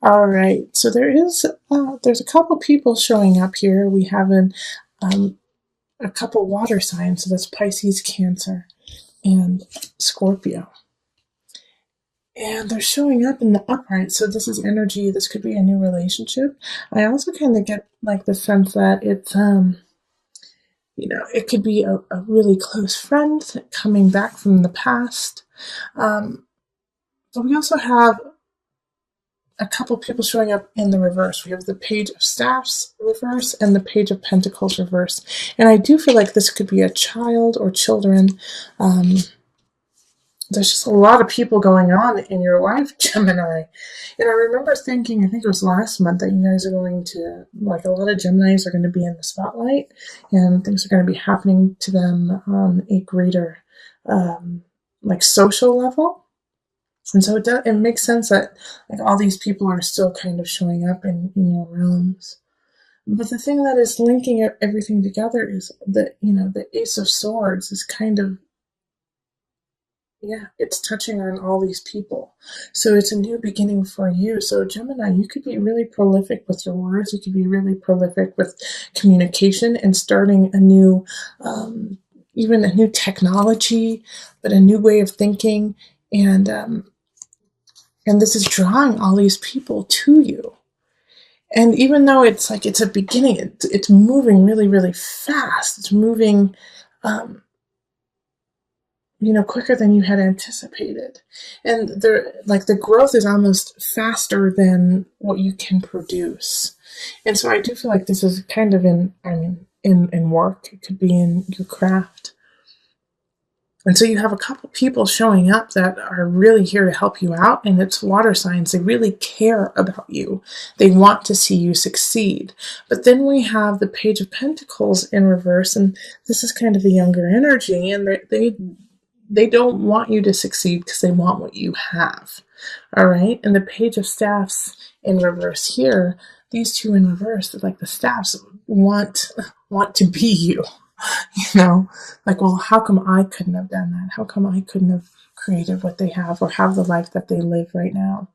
All right. So there's a couple people showing up here. We have um, a couple water signs. So that's Pisces, Cancer, and Scorpio. And they're showing up in the upright. So this is energy. This could be a new relationship. I also kind of get like the sense that it could be a really close friend coming back from the past. Um, but we also have a couple people showing up in the reverse. We have the Page of Staffs reverse and the Page of Pentacles reverse. And I do feel like this could be a child or children. Um, there's just a lot of people going on in your life, Gemini. And I remember thinking, I think it was last month, that you guys are going to, like, a lot of Geminis are going to be in the spotlight and things are going to be happening to them on a greater, like, social level. And so it makes sense that like all these people are still kind of showing up in your realms. But the thing that is linking everything together is that, the Ace of Swords is kind of, yeah, it's touching on all these people. So it's a new beginning for you. So Gemini, you could be really prolific with your words. You could be really prolific with communication and starting a new, even a new technology, but a new way of thinking. And this is drawing all these people to you. And even though it's like it's a beginning, it's moving really, really fast. It's moving, quicker than you had anticipated. And the growth is almost faster than what you can produce. And so I do feel like this is kind of in work. It could be in your craft. And so you have a couple people showing up that are really here to help you out, and it's water signs. They really care about you. They want to see you succeed. But then we have the Page of Pentacles in reverse, and this is kind of the younger energy, and they don't want you to succeed because they want what you have. All right? And the Page of Staffs in reverse here, these two in reverse, like the staffs want to be you. Like, well, how come I couldn't have done that? How come I couldn't have created what they have or have the life that they live right now?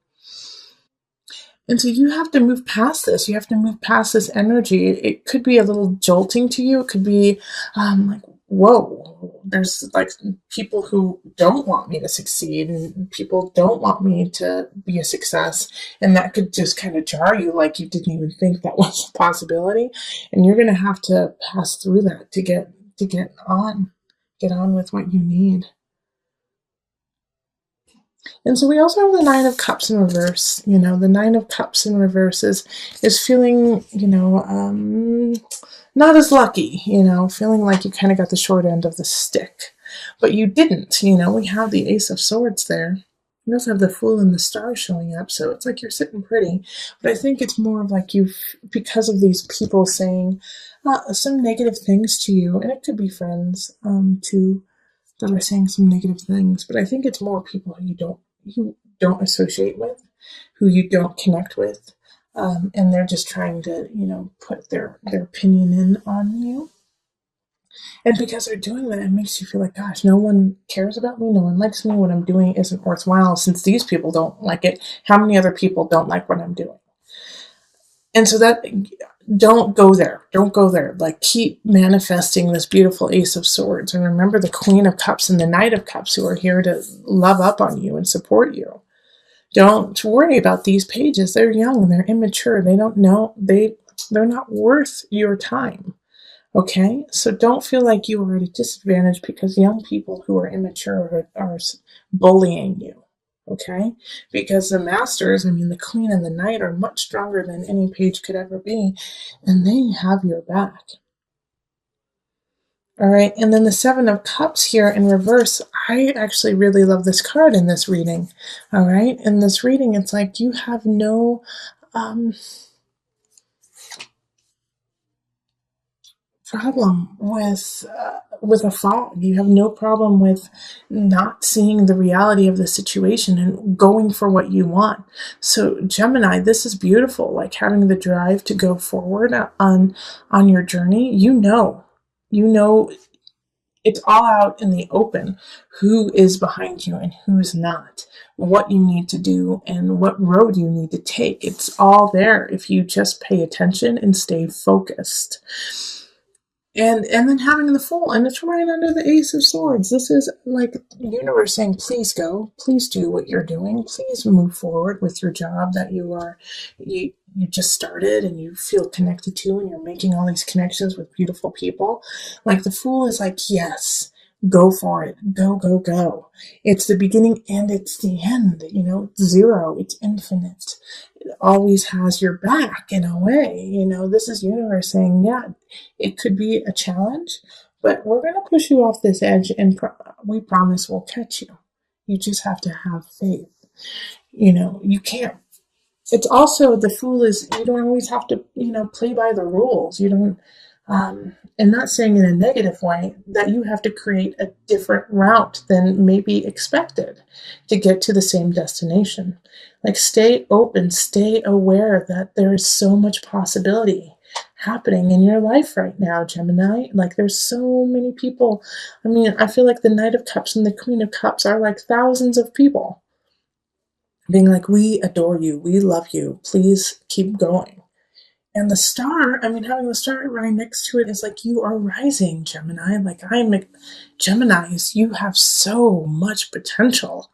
And so you have to move past this. You have to move past this energy. It could be a little jolting to you. It could be like, whoa, there's like people who don't want me to succeed and people don't want me to be a success. And that could just kind of jar you, like you didn't even think that was a possibility. And you're going to have to pass through that to get on with what you need. And so we also have the Nine of Cups in reverse. The Nine of Cups in reverse is feeling, not as lucky, feeling like you kind of got the short end of the stick. But you didn't, we have the Ace of Swords there. We also have the Fool and the Star showing up, so it's like you're sitting pretty. But I think it's more of like because of these people saying some negative things to you, and it could be friends too, that are saying some negative things, but I think it's more people who you don't associate with, who you don't connect with, and they're just trying to put their opinion in on you. And because they're doing that, it makes you feel like, gosh, no one cares about me, no one likes me, what I'm doing isn't worthwhile. Since these people don't like it, how many other people don't like what I'm doing? And so that, don't go there. Don't go there. Like, keep manifesting this beautiful Ace of Swords. And remember the Queen of Cups and the Knight of Cups, who are here to love up on you and support you. Don't worry about these pages. They're young and they're immature. They don't know. They're not worth your time. Okay? So don't feel like you are at a disadvantage because young people who are immature are bullying you. Okay? Because the masters, the Queen and the Knight, are much stronger than any page could ever be, and they have your back. All right, and then the Seven of Cups here in reverse, I actually really love this card in this reading. All right, in this reading, it's like you have no problem with a fog. You have no problem with not seeing the reality of the situation and going for what you want. So Gemini, this is beautiful. Like, having the drive to go forward on your journey. You know It's all out in the open who is behind you and who's not, what you need to do and what road you need to take. It's all there if you just pay attention and stay focused. And then having the Fool, and it's right under the Ace of Swords. This is like the universe saying, please go, please do what you're doing, please move forward with your job that you just started and you feel connected to, and you're making all these connections with beautiful people. Like the Fool is like, yes, go for it, go, go, go. It's the beginning and it's the end. It's zero, it's infinite. It always has your back in a way. This is universe saying, yeah, it could be a challenge, but we're going to push you off this edge, and we promise we'll catch you. You just have to have faith. You can't. It's also, the Fool is, you don't always have to, play by the rules. You don't, and not saying in a negative way that you have to create a different route than maybe expected to get to the same destination. Like, stay open, stay aware that there is so much possibility happening in your life right now, Gemini. Like, there's so many people. I mean, I feel like the Knight of Cups and the Queen of Cups are like thousands of people being like, we adore you, we love you, please keep going. And the star, having the star right next to it is like, you are rising, Gemini. Like, Geminis, you have so much potential.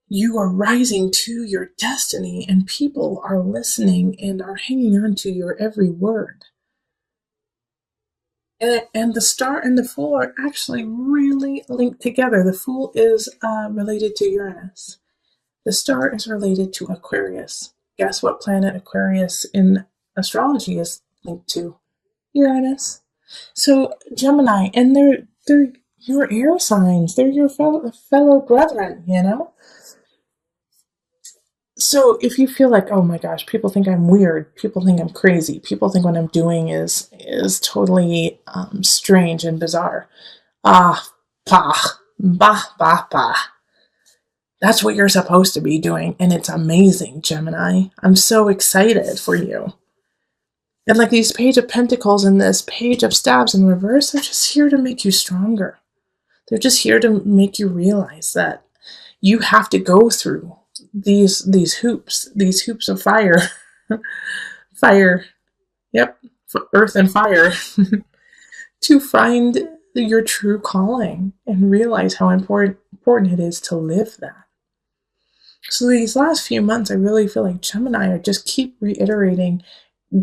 You are rising to your destiny, and people are listening and are hanging on to your every word. And the star and the Fool are actually really linked together. The Fool is related to Uranus. The star is related to Aquarius. Guess what planet Aquarius in astrology is linked to? Uranus. So Gemini, and they're your air signs. They're your fellow brethren. So if you feel like, oh my gosh, people think I'm weird, people think I'm crazy, people think what I'm doing is totally strange and bizarre. Ah, bah, bah, bah, bah. That's what you're supposed to be doing, and it's amazing, Gemini. I'm so excited for you. And like these Page of Pentacles and this Page of Staves in reverse, they're just here to make you stronger. They're just here to make you realize that you have to go through these hoops of fire. Fire. Yep. Earth and fire. To find your true calling and realize how important it is to live that. So these last few months, I really feel like Gemini are just keep reiterating,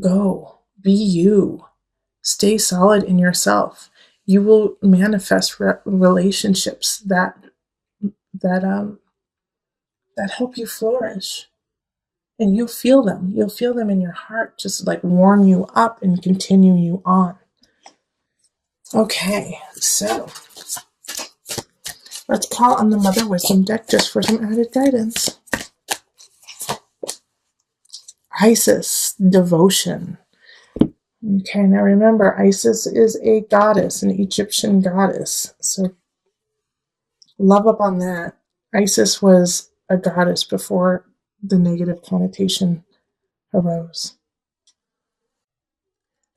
go, be you, stay solid in yourself. You will manifest relationships that help you flourish. And you'll feel them. You'll feel them in your heart, just like warm you up and continue you on. Okay, so let's call on the Mother Wisdom deck just for some added guidance. Isis, devotion. Okay, now remember, Isis is a goddess, an Egyptian goddess. So love up on that. Isis was a goddess before the negative connotation arose.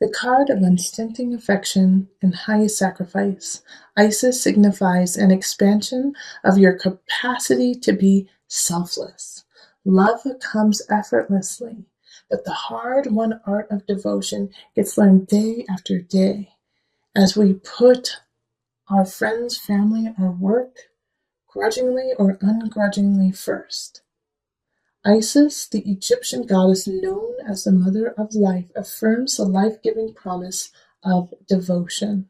The card of unstinting affection and highest sacrifice. Isis signifies an expansion of your capacity to be selfless. Love comes effortlessly, but the hard-won art of devotion gets learned day after day as we put our friends, family, or work, grudgingly or ungrudgingly, first. Isis, the Egyptian goddess known as the Mother of Life, affirms the life-giving promise of devotion.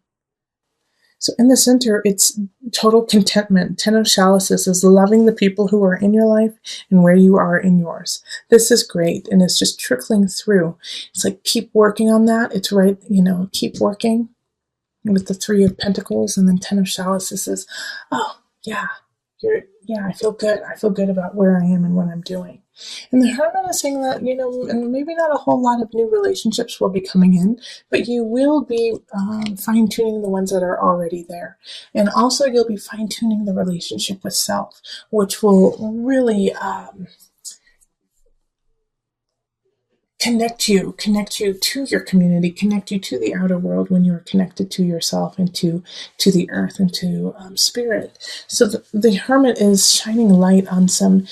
So in the center, it's total contentment. Ten of Chalices is loving the people who are in your life and where you are in yours. This is great, and it's just trickling through. It's like, keep working on that. It's right, keep working. With the Three of Pentacles and then Ten of Chalices says, oh, yeah, I feel good. I feel good about where I am and what I'm doing. And the Hermit is saying that, and maybe not a whole lot of new relationships will be coming in, but you will be fine-tuning the ones that are already there. And also you'll be fine-tuning the relationship with self, which will really connect you to your community, connect you to the outer world when you are connected to yourself and to the earth and to spirit. So the hermit is shining light on some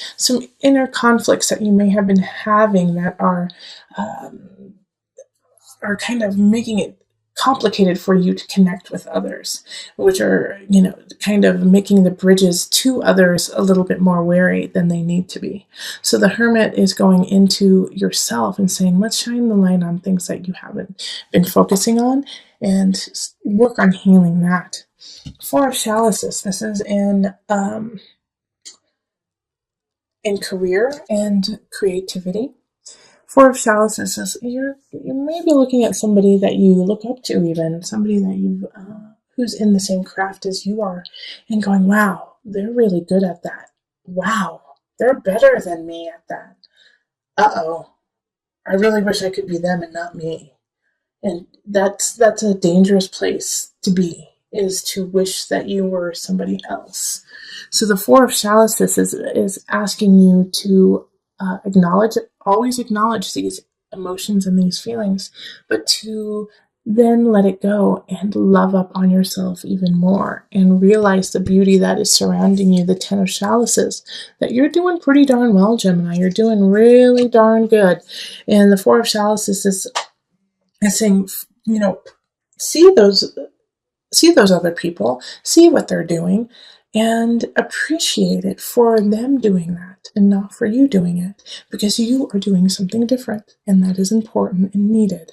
inner conflicts that you may have been having that are kind of making it complicated for you to connect with others, which are, kind of making the bridges to others a little bit more wary than they need to be. So the hermit is going into yourself and saying, let's shine the light on things that you haven't been focusing on and work on healing that. Four of Chalices, this is in career and creativity. Four of Chalices is you may be looking at somebody that you look up to, even somebody that you who's in the same craft as you are, and going, wow, they're really good at that. Wow, they're better than me at that. Uh-oh, I really wish I could be them and not me. And that's a dangerous place to be, is to wish that you were somebody else. So the Four of Chalices is asking you to always acknowledge these emotions and these feelings, but to then let it go and love up on yourself even more and realize the beauty that is surrounding you. The Ten of Chalices, that you're doing pretty darn well, Gemini. You're doing really darn good. And the Four of Chalices is saying, see those other people, see what they're doing, and appreciate it for them doing that and not for you doing it, because you are doing something different, and that is important and needed.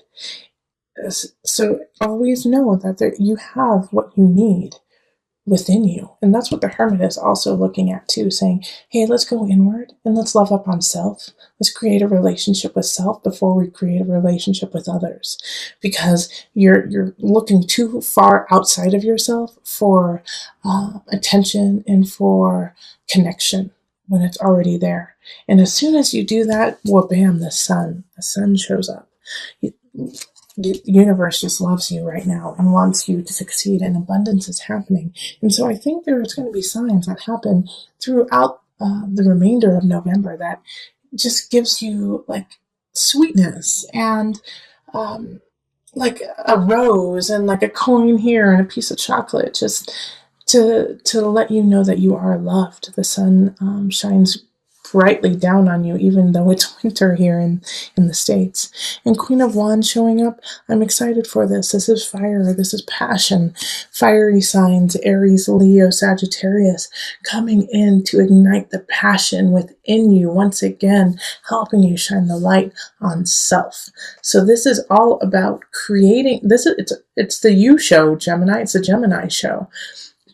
So always know that you have what you need within you. And that's what the hermit is also looking at too, saying, hey, let's go inward and let's love up on self. Let's create a relationship with self before we create a relationship with others, because you're looking too far outside of yourself for attention and for connection when it's already there. And as soon as you do that, well, bam, the sun shows up. The universe just loves you right now and wants you to succeed, and abundance is happening. And so I think there's going to be signs that happen throughout the remainder of November that just gives you like sweetness and like a rose and like a coin here and a piece of chocolate, just to let you know that you are loved. The sun shines brightly down on you, even though it's winter here in the States. And Queen of Wands showing up, I'm excited for this. This is fire. This is passion. Fiery signs, Aries, Leo, Sagittarius, coming in to ignite the passion within you once again, helping you shine the light on self. So this is all about creating, it's the you show, Gemini. It's a Gemini show.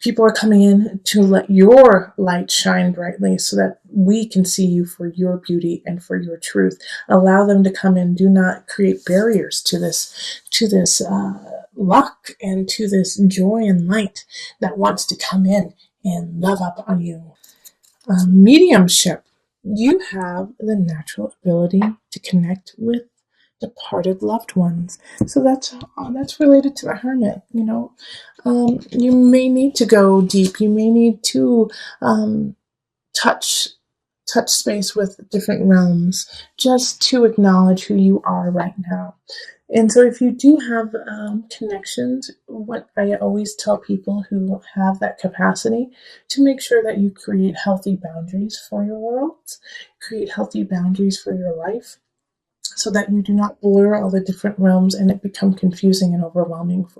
People are coming in to let your light shine brightly so that we can see you for your beauty and for your truth. Allow them to come in. Do not create barriers to this luck and to this joy and light that wants to come in and love up on you. Mediumship. You have the natural ability to connect with departed loved ones. So that's related to the hermit. You may need to go deep. You may need to touch space with different realms just to acknowledge who you are right now. And so if you do have connections, what I always tell people who have that capacity, to make sure that you create healthy boundaries for your world, create healthy boundaries for your life, so that you do not blur all the different realms and it become confusing and overwhelming for you.